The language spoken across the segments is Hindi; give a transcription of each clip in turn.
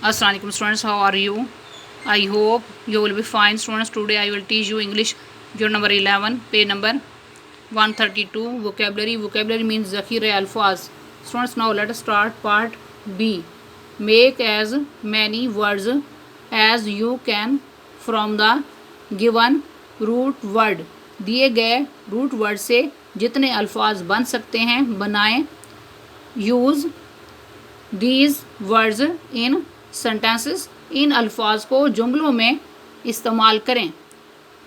Assalamu alaikum students, how are you? I hope you will be fine students. Today I will teach you English unit number 11, page number 132, vocabulary. Vocabulary means zakhir alfaz. Students, now let us start part B. Make as many words as you can from the given root word. दिए गए रूट वर्ड से जितने अल्फाज बन सकते हैं बनाएं. Use these words in sentences. इन अल्फाज को जुमलों में इस्तेमाल करें.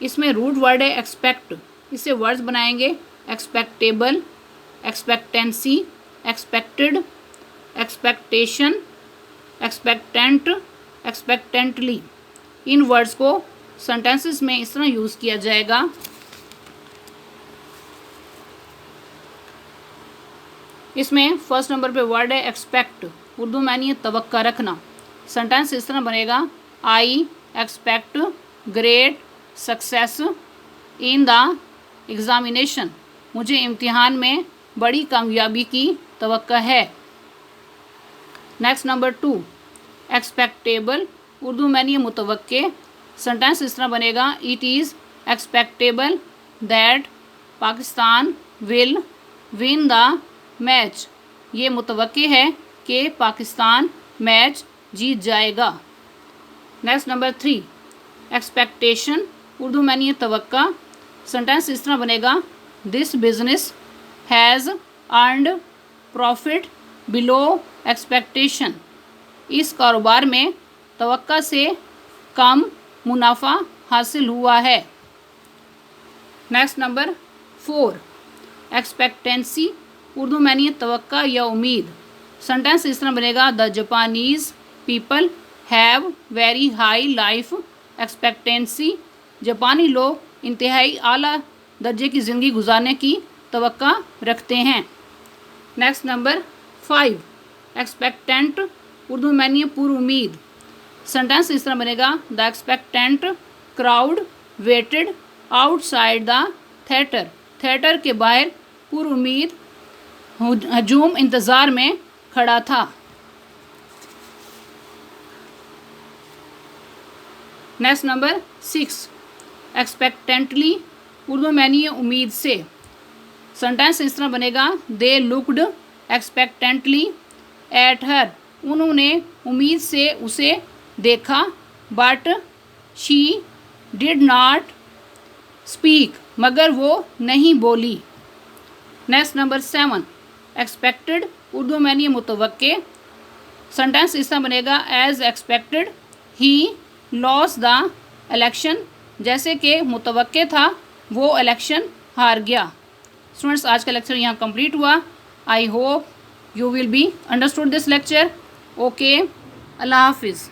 इसमें रूट वर्ड है एक्सपेक्ट. इससे वर्ड्स बनाएंगे expectable, expectancy, expected, expectation, expectant, expectantly. इन वर्ड्स को सेंटेंसेस में इस तरह यूज़ किया जाएगा. इसमें फर्स्ट नंबर पे वर्ड है एक्सपेक्ट. उर्दू में यानी तवक्का रखना. सेंटेंस इस तरह बनेगा, I expect great success in the examination. मुझे इम्तिहान में बड़ी कामयाबी की तवक्का है. Next number 2 एक्सपेक्टेबल. उर्दू में यानी मुतवक्के. सेंटेंस इस तरह बनेगा, it is expectable that Pakistan will win the match. ये मुतवक्के है कि पाकिस्तान मैच जीत जाएगा. Next number 3 expectation. उर्दू में ये तवक्का. सेंटेंस इस तरह बनेगा, this business has earned profit below expectation. इस कारोबार में तवक्का से कम मुनाफा हासिल हुआ है. Next number 4 expectancy. उर्दू में यानी तवक्का या उम्मीद. सेंटेंस इस तरह बनेगा, the Japanese people have very high life expectancy. जापानी लोग इंतहाई आला दर्जे की ज़िंदगी गुजारने की तवक्का रखते हैं. Next number 5 expectant. उर्दू में यानी पूरी उम्मीद. सेंटेंस इस तरह बनेगा, the expectant crowd waited outside the theatre. Theatre के बाहर पूरी उम्मीद हजूम इंतज़ार में खड़ा था. Next number 6 एक्सपेक्टेंटली. उर्दू में यानी उम्मीद से. सेंटेंस इस तरह बनेगा, दे लुक्ड एक्सपेक्टेंटली एट हर. उन्होंने उम्मीद से उसे देखा. But she did not speak. मगर वो नहीं बोली. Next number 7 expected. उर्दू में यानी मुतवक्के. सेंटेंस इस तरह बनेगा, as expected he lost the election. जैसे कि मुतवक्के था वो इलेक्शन हार गया. स्टूडेंट्स, आज का लेक्चर यहाँ कंप्लीट हुआ. I hope you will be understood this lecture. Okay, Allah हाफिज़.